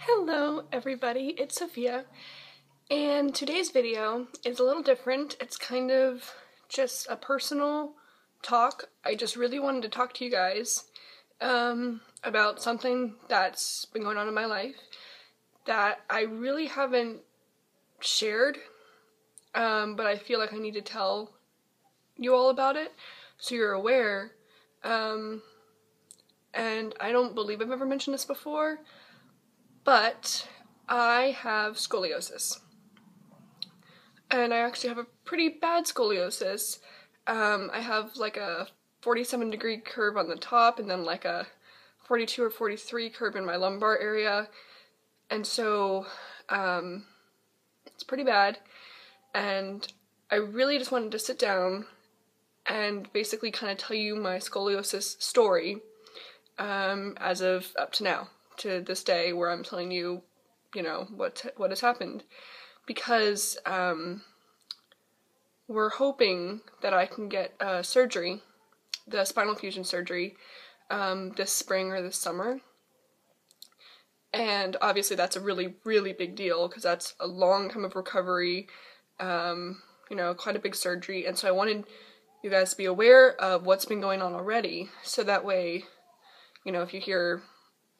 Hello everybody, it's Sophia, and today's video is a little different. It's kind of just a personal talk. I just really wanted to talk to you guys about something that's been going on in my life that I really haven't shared, but I feel like I need to tell you all about it so you're aware. And I don't believe I've ever mentioned this before, but I have scoliosis. And I actually have a pretty bad scoliosis. I have like a 47-degree curve on the top and then like a 42 or 43 curve in my lumbar area. And so it's pretty bad. And I really just wanted to sit down and basically kind of tell you my scoliosis story as of up to now, to this day where I'm telling you, what has happened. Because we're hoping that I can get surgery, the spinal fusion surgery, this spring or this summer. And obviously that's a really, really big deal because that's a long time of recovery, quite a big surgery. And so I wanted you guys to be aware of what's been going on already, so that way, if you hear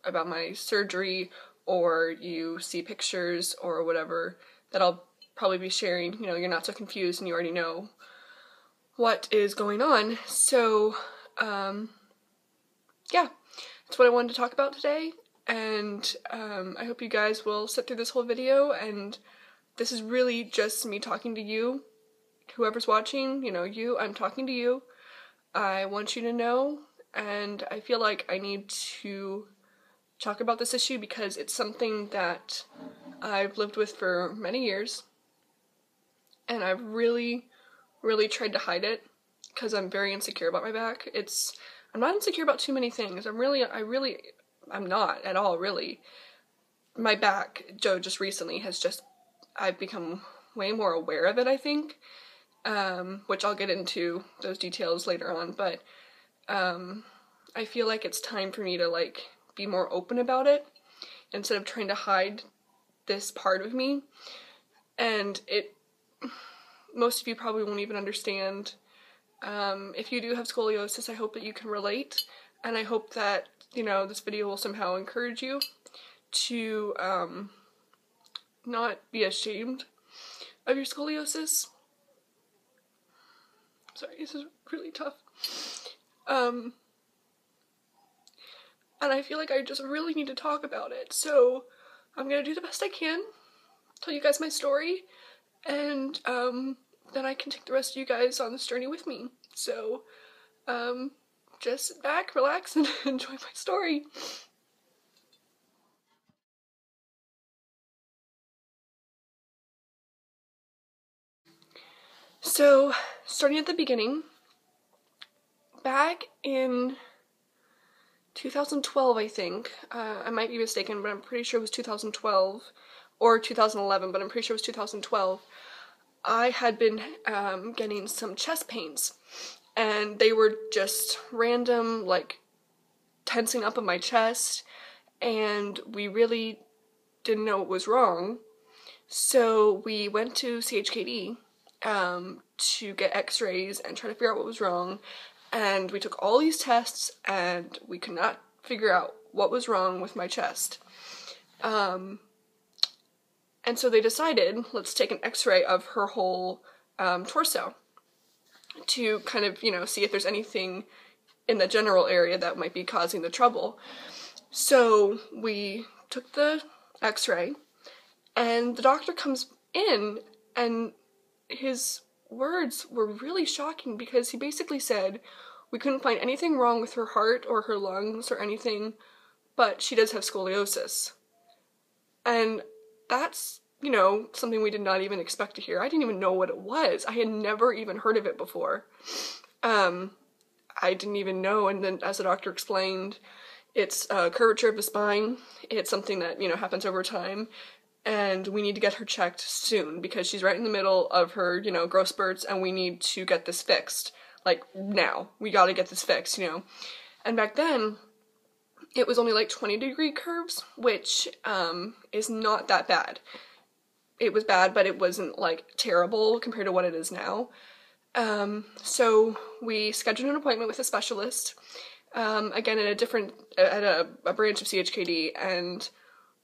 about my surgery or you see pictures or whatever that I'll probably be sharing, you're not so confused and you already know what is going on. So, yeah, that's what I wanted to talk about today, and I hope you guys will sit through this whole video, and this is really just me talking to you, whoever's watching, I'm talking to you. I want you to know, and I feel like I need to talk about this issue because it's something that I've lived with for many years, and I've really, really tried to hide it because I'm very insecure about my back. I'm not insecure about too many things. I'm not at all, really. My back, just recently I've become way more aware of it, I think, which I'll get into those details later on, but I feel like it's time for me to, be more open about it instead of trying to hide this part of me. And most of you probably won't even understand. If you do have scoliosis, I hope that you can relate, and I hope that, this video will somehow encourage you to not be ashamed of your scoliosis. Sorry, this is really tough. And I feel like I just really need to talk about it, so I'm gonna do the best I can, tell you guys my story, and then I can take the rest of you guys on this journey with me. So, just sit back, relax, and enjoy my story. So, starting at the beginning, back in 2012, I think, I might be mistaken, but I'm pretty sure it was 2012, or 2011, but I'm pretty sure it was 2012, I had been getting some chest pains, and they were just random, tensing up of my chest, and we really didn't know what was wrong, so we went to CHKD to get x-rays and try to figure out what was wrong. And we took all these tests, and we could not figure out what was wrong with my chest. And so they decided, let's take an x-ray of her whole torso to kind of, see if there's anything in the general area that might be causing the trouble. So we took the x-ray, and the doctor comes in, and his words were really shocking because he basically said we couldn't find anything wrong with her heart or her lungs or anything, but she does have scoliosis. And that's, something we did not even expect to hear. I didn't even know what it was. I had never even heard of it before. I didn't even know, and then as the doctor explained, it's a curvature of the spine. It's something that, happens over time. And we need to get her checked soon because she's right in the middle of her, growth spurts, and we need to get this fixed. Now. We gotta get this fixed, And back then, it was only like 20-degree curves, which is not that bad. It was bad, but it wasn't like terrible compared to what it is now. So we scheduled an appointment with a specialist, again at a branch of CHKD, and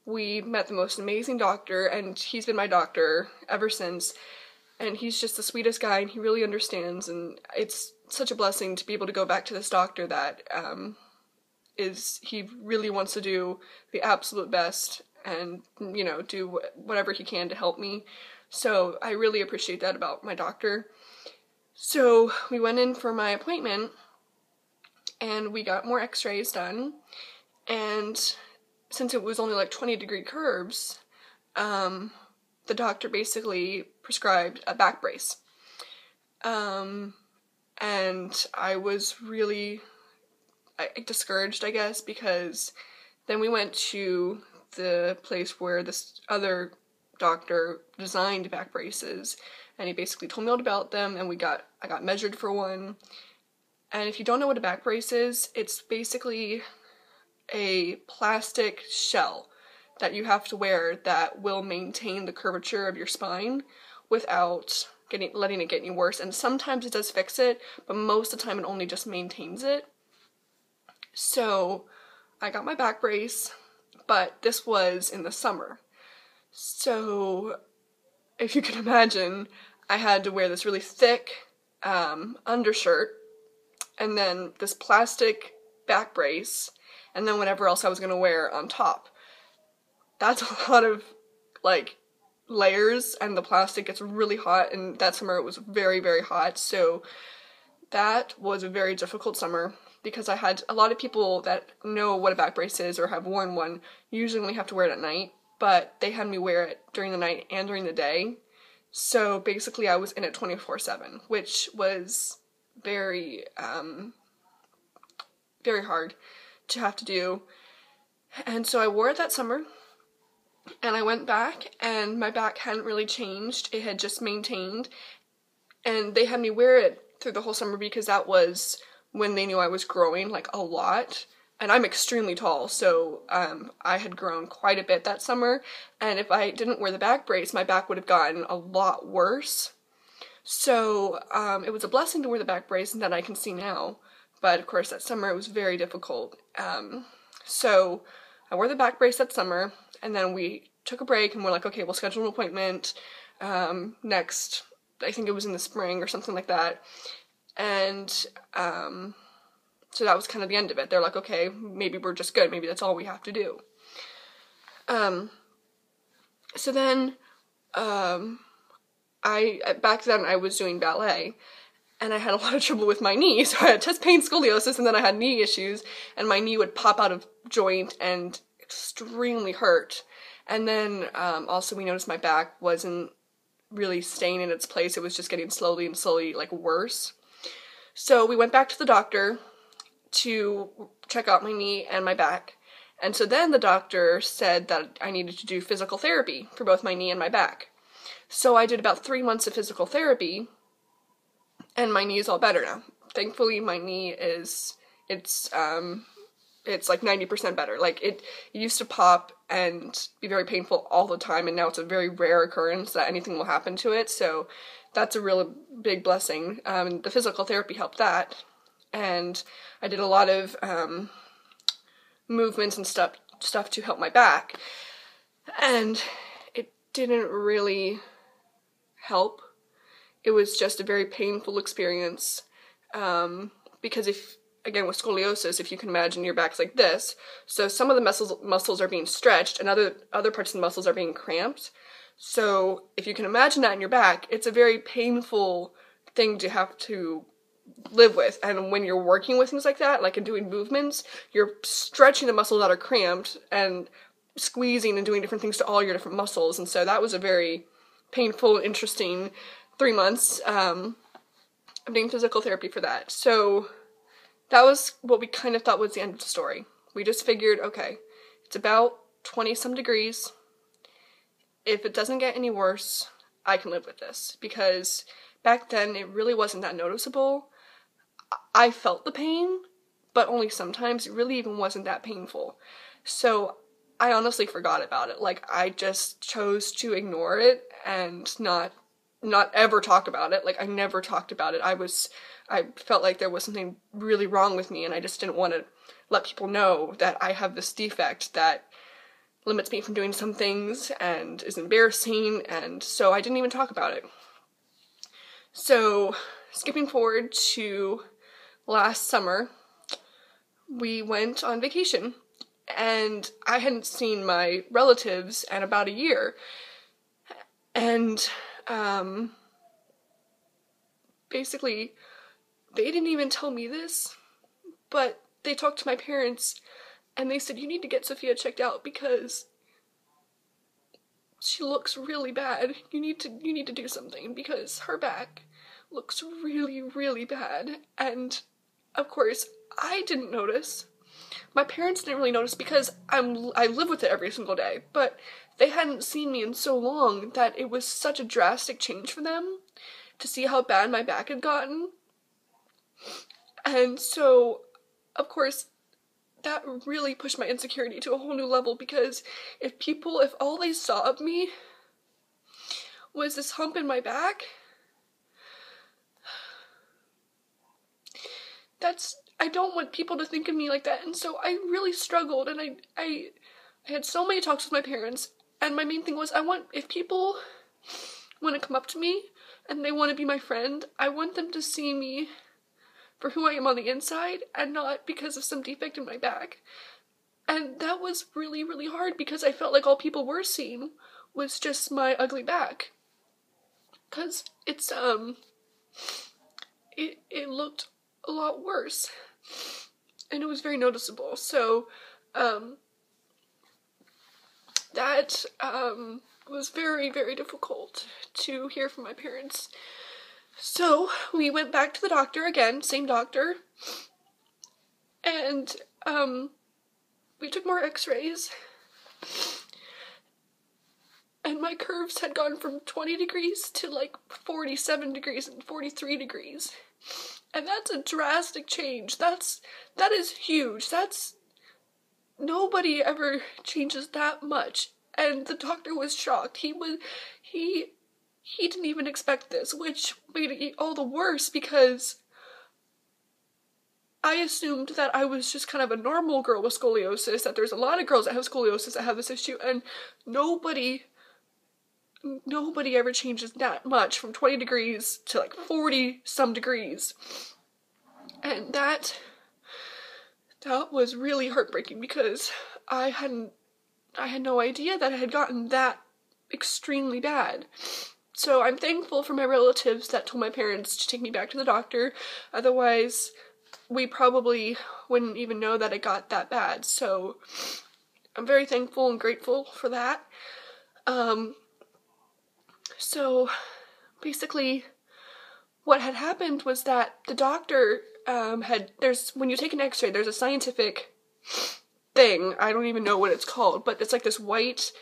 we met the most amazing doctor, and he's been my doctor ever since, and he's just the sweetest guy, and he really understands, and it's such a blessing to be able to go back to this doctor that he really wants to do the absolute best and, you know, do whatever he can to help me. So I really appreciate that about my doctor. So we went in for my appointment, and we got more x-rays done, and since it was only like 20-degree curves, the doctor basically prescribed a back brace. And I was really discouraged, I guess, because then we went to the place where this other doctor designed back braces, and he basically told me all about them, and I got measured for one. And if you don't know what a back brace is, it's basically a plastic shell that you have to wear that will maintain the curvature of your spine without letting it get any worse. And sometimes it does fix it, but most of the time it only just maintains it. So I got my back brace, but this was in the summer. So if you can imagine, I had to wear this really thick undershirt, and then this plastic back brace, and then whatever else I was going to wear on top. That's a lot of, like, layers, and the plastic gets really hot, and that summer it was very, very hot, so that was a very difficult summer, because I had a lot of people that know what a back brace is or have worn one usually only have to wear it at night, but they had me wear it during the night and during the day, so basically I was in it 24/7, which was very, very hard to have to do. And so I wore it that summer, and I went back, and my back hadn't really changed. It had just maintained, and they had me wear it through the whole summer because that was when they knew I was growing, like, a lot. And I'm extremely tall, so I had grown quite a bit that summer, and if I didn't wear the back brace, my back would have gotten a lot worse. So it was a blessing to wear the back brace, and that I can see now, but of course that summer it was very difficult. So I wore the back brace that summer, and then we took a break, and we're like, okay, we'll schedule an appointment next, I think it was in the spring or something like that, and so that was kind of the end of it. They're like, okay, maybe we're just good, maybe that's all we have to do. So then, back then I was doing ballet, and I had a lot of trouble with my knee, so I had chest pain, scoliosis, and then I had knee issues, and my knee would pop out of joint and extremely hurt. And then, also we noticed my back wasn't really staying in its place, it was just getting slowly and slowly, like, worse. So we went back to the doctor to check out my knee and my back, and so then the doctor said that I needed to do physical therapy for both my knee and my back. So I did about 3 months of physical therapy, and my knee is all better now. Thankfully, my knee is, it's like 90% better. Like, it used to pop and be very painful all the time, and now it's a very rare occurrence that anything will happen to it, so that's a real big blessing. The physical therapy helped that, and I did a lot of movements and stuff to help my back, and it didn't really help. It was just a very painful experience, because again, with scoliosis, if you can imagine, your back's like this, so some of the muscles are being stretched, and other parts of the muscles are being cramped. So if you can imagine that in your back, it's a very painful thing to have to live with. And when you're working with things like that, like in doing movements, you're stretching the muscles that are cramped and squeezing and doing different things to all your different muscles. And so that was a very painful, interesting 3 months of doing physical therapy for that. So that was what we kind of thought was the end of the story. We just figured, okay, it's about 20-some degrees. If it doesn't get any worse, I can live with this. Because back then, it really wasn't that noticeable. I felt the pain, but only sometimes. It really even wasn't that painful. So I honestly forgot about it. Like, I just chose to ignore it and not ever talk about it. Like, I never talked about it. I felt like there was something really wrong with me, and I just didn't want to let people know that I have this defect that limits me from doing some things and is embarrassing, and so I didn't even talk about it. So, skipping forward to last summer, we went on vacation, and I hadn't seen my relatives in about a year, and basically, they didn't even tell me this, but they talked to my parents, and they said, you need to get Sophia checked out because she looks really bad. You need to do something because her back looks really, really bad. And of course, I didn't notice. My parents didn't really notice because I live with it every single day, but they hadn't seen me in so long that it was such a drastic change for them to see how bad my back had gotten. And so, of course, that really pushed my insecurity to a whole new level, because if all they saw of me was this hump in my back, I don't want people to think of me like that. And so I really struggled, and I had so many talks with my parents, and my main thing was, if people want to come up to me and they want to be my friend, I want them to see me for who I am on the inside and not because of some defect in my back. And that was really, really hard because I felt like all people were seeing was just my ugly back. Cause it looked a lot worse, and it was very noticeable. So, that, was very, very difficult to hear from my parents. So, we went back to the doctor again, same doctor, and, we took more x-rays, and my curves had gone from 20 degrees to like 47 degrees and 43 degrees, and that's a drastic change. That is huge. Nobody ever changes that much, and the doctor was shocked. He didn't even expect this, which made it all the worse because I assumed that I was just kind of a normal girl with scoliosis, that there's a lot of girls that have scoliosis that have this issue, and nobody ever changes that much from 20 degrees to like 40 some degrees. And that was really heartbreaking because I had no idea that it had gotten that extremely bad. So I'm thankful for my relatives that told my parents to take me back to the doctor. Otherwise, we probably wouldn't even know that it got that bad. So I'm very thankful and grateful for that. So basically what had happened was that the doctor when you take an x-ray, there's a scientific thing, I don't even know what it's called, but it's like this white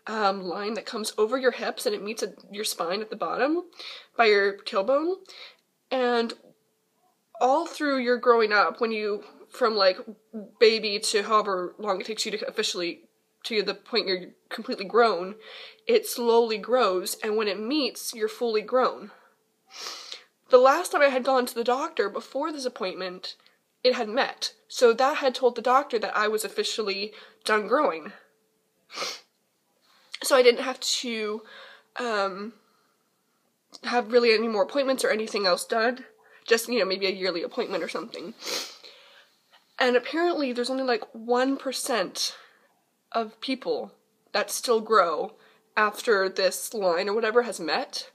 line that comes over your hips and it meets your spine at the bottom by your tailbone. And all through your growing up, from like baby to however long it takes you to officially to the point you're completely grown, it slowly grows, and when it meets, you're fully grown. The last time I had gone to the doctor before this appointment, it had met. So that had told the doctor that I was officially done growing. So I didn't have to have really any more appointments or anything else done. Just, maybe a yearly appointment or something. And apparently there's only like 1% of people that still grow after this line or whatever has met.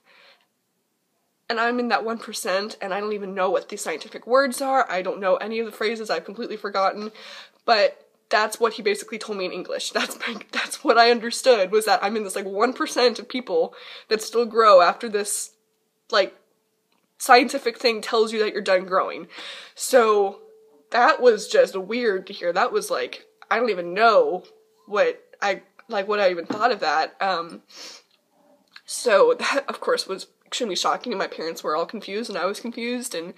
And I'm in that 1%, and I don't even know what the scientific words are. I don't know any of the phrases. I've completely forgotten. But that's what he basically told me in English. That's what I understood, was that I'm in this like 1% of people that still grow after this like scientific thing tells you that you're done growing. So that was just weird to hear. That was like, I don't even know what I even thought of that. So that, of course, was extremely shocking, and my parents were all confused, and I was confused, and,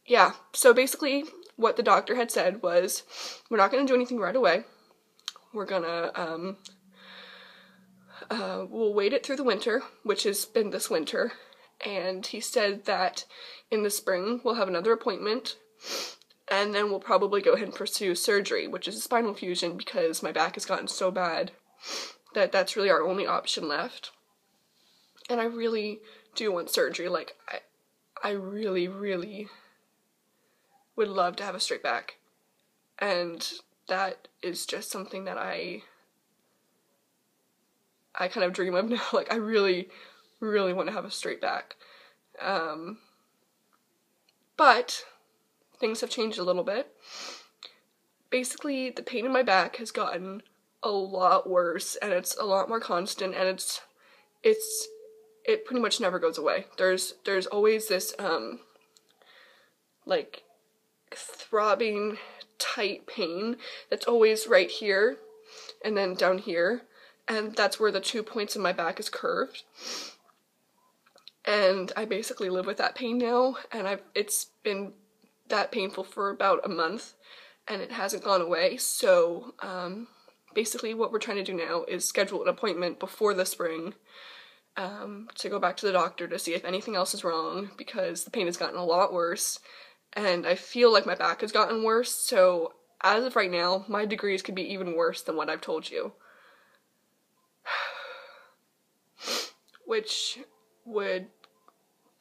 yeah, so basically what the doctor had said was, we're not going to do anything right away. We're gonna, we'll wait it through the winter, which has been this winter, and he said that in the spring we'll have another appointment, and then we'll probably go ahead and pursue surgery, which is a spinal fusion, because my back has gotten so bad that that's really our only option left. And I really do want surgery. Like, I really, really would love to have a straight back. And that is just something that I kind of dream of now. Like, I really, really want to have a straight back. But things have changed a little bit. Basically, the pain in my back has gotten a lot worse, and it's a lot more constant, and it pretty much never goes away. There's always this, like, throbbing, tight pain that's always right here, and then down here, and that's where the 2 points in my back is curved. And I basically live with that pain now, and it's been that painful for about a month, and it hasn't gone away. So basically what we're trying to do now is schedule an appointment before the spring to go back to the doctor to see if anything else is wrong, because the pain has gotten a lot worse, and I feel like my back has gotten worse. So as of right now, my degrees could be even worse than what I've told you, which would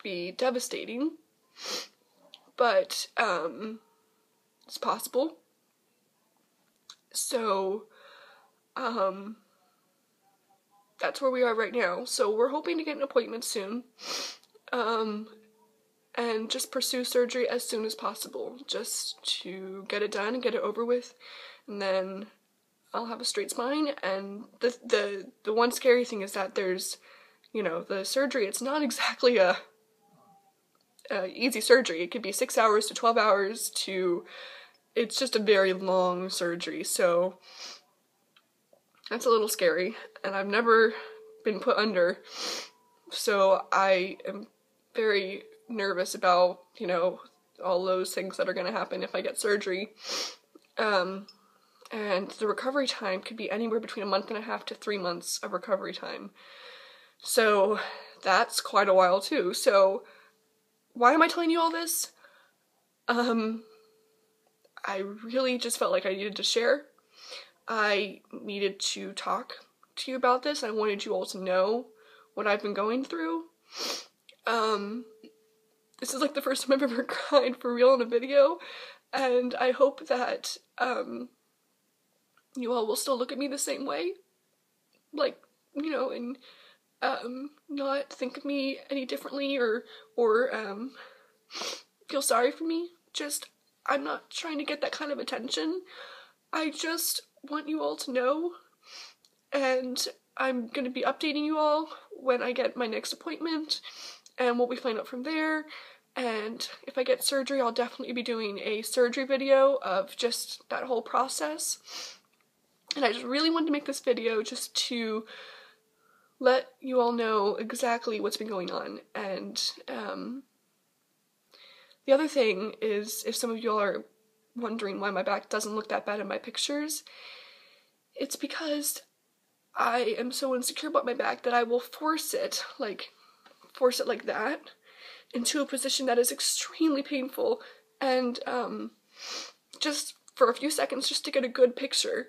be devastating, but it's possible. So that's where we are right now. So we're hoping to get an appointment soon, and just pursue surgery as soon as possible, just to get it done and get it over with, and then I'll have a straight spine. And the one scary thing is that there's, you know, the surgery, it's not exactly a easy surgery. It could be 6 hours to 12 hours to, it's just a very long surgery, so that's a little scary, and I've never been put under, so I am very nervous about, you know, all those things that are going to happen if I get surgery. And the recovery time could be anywhere between 1.5 months to 3 months of recovery time. So that's quite a while too. So why am I telling you all this? I really just felt like I needed to share. I needed to talk to you about this. I wanted you all to know what I've been going through. This is like the first time I've ever cried for real in a video, and I hope that you all will still look at me the same way, like, you know, and not think of me any differently or feel sorry for me. Just, I'm not trying to get that kind of attention. I just want you all to know, and I'm going to be updating you all when I get my next appointment and what we find out from there. And if I get surgery, I'll definitely be doing a surgery video of just that whole process. And I just really wanted to make this video just to let you all know exactly what's been going on. And the other thing is, if some of y'all are wondering why my back doesn't look that bad in my pictures, it's because I am so insecure about my back that I will force it like that into a position that is extremely painful, and just for a few seconds, just to get a good picture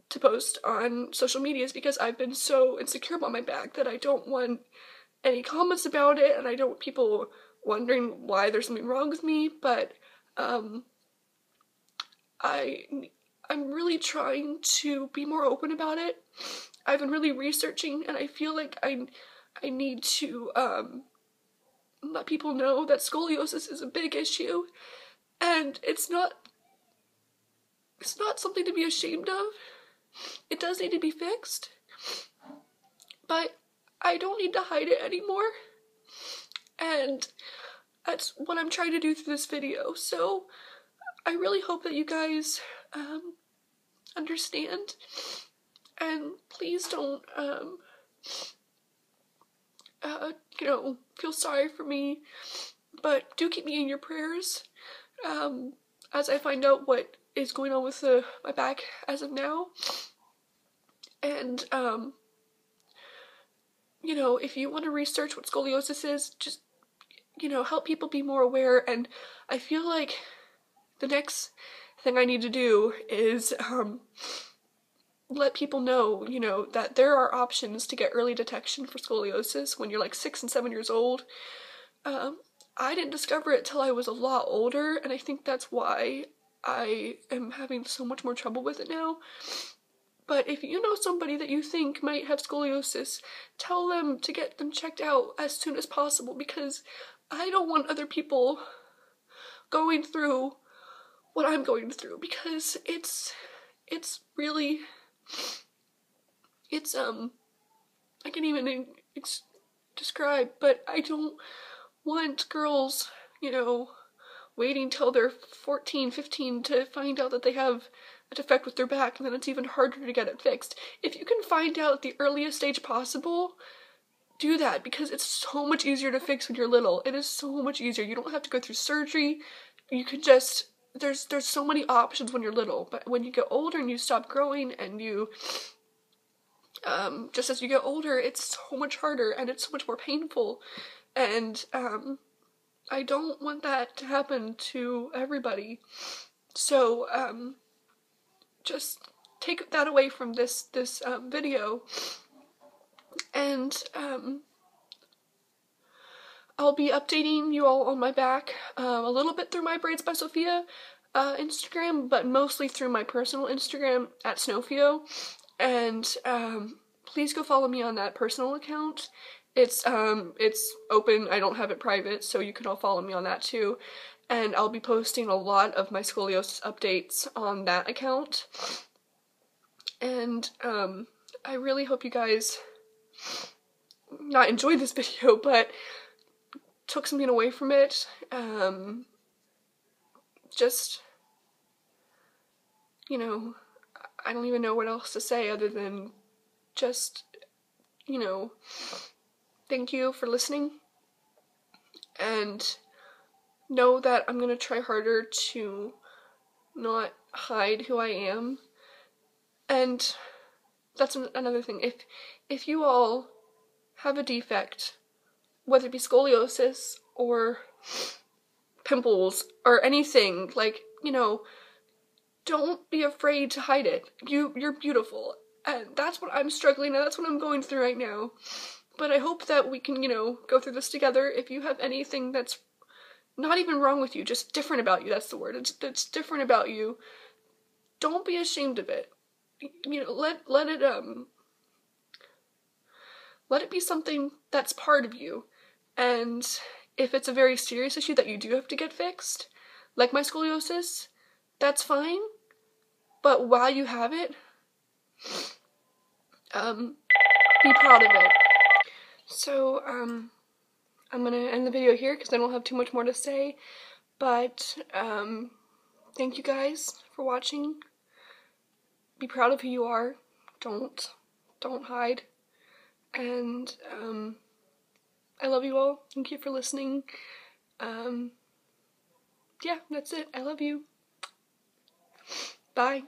to post on social medias, because I've been so insecure about my back that I don't want any comments about it, and I don't want people wondering why there's something wrong with me. But I'm really trying to be more open about it. I've been really researching, and I feel like I need to let people know that scoliosis is a big issue, and it's not something to be ashamed of. It does need to be fixed, but I don't need to hide it anymore, and that's what I'm trying to do through this video. So I really hope that you guys understand, and please don't you know, feel sorry for me, but do keep me in your prayers. as I find out what is going on with my back as of now. And, you know, if you want to research what scoliosis is, just, you know, help people be more aware. And I feel like the next thing I need to do is, let people know, you know, that there are options to get early detection for scoliosis when you're like 6 and 7 years old. I didn't discover it till I was a lot older, and I think that's why I am having so much more trouble with it now. But if you know somebody that you think might have scoliosis, tell them to get them checked out as soon as possible, because I don't want other people going through what I'm going through, because it's really, I can't even describe, but I don't want girls, you know, waiting till they're 14, 15 to find out that they have a defect with their back, and then it's even harder to get it fixed. If you can find out at the earliest stage possible, do that, because it's so much easier to fix when you're little. It is so much easier. You don't have to go through surgery. You can just, there's so many options when you're little, but when you get older and you stop growing and you, just as you get older, it's so much harder and it's so much more painful. And, I don't want that to happen to everybody. So, just take that away from this video, and I'll be updating you all on my back a little bit through my Braids by Sophia Instagram, but mostly through my personal Instagram at Snowfio. And please go follow me on that personal account. It's open. I don't have it private, so you can all follow me on that too. And I'll be posting a lot of my scoliosis updates on that account. And I really hope you guys not enjoyed this video, but took something away from it. Just, you know, I don't even know what else to say other than just, you know, thank you for listening, and know that I'm gonna try harder to not hide who I am. And that's another thing. If you all have a defect, whether it be scoliosis or pimples or anything, like, you know, don't be afraid to hide it. You're beautiful. And that's what I'm struggling, and that's what I'm going through right now. But I hope that we can, you know, go through this together. If you have anything that's not even wrong with you, just different about you, that's the word. It's different about you. Don't be ashamed of it. You know, let it be something that's part of you. And if it's a very serious issue that you do have to get fixed, like my scoliosis, that's fine. But while you have it, be proud of it. So, I'm gonna end the video here because I don't have too much more to say. But, thank you guys for watching. Be proud of who you are. Don't hide. And, I love you all. Thank you for listening. Yeah, that's it. I love you. Bye.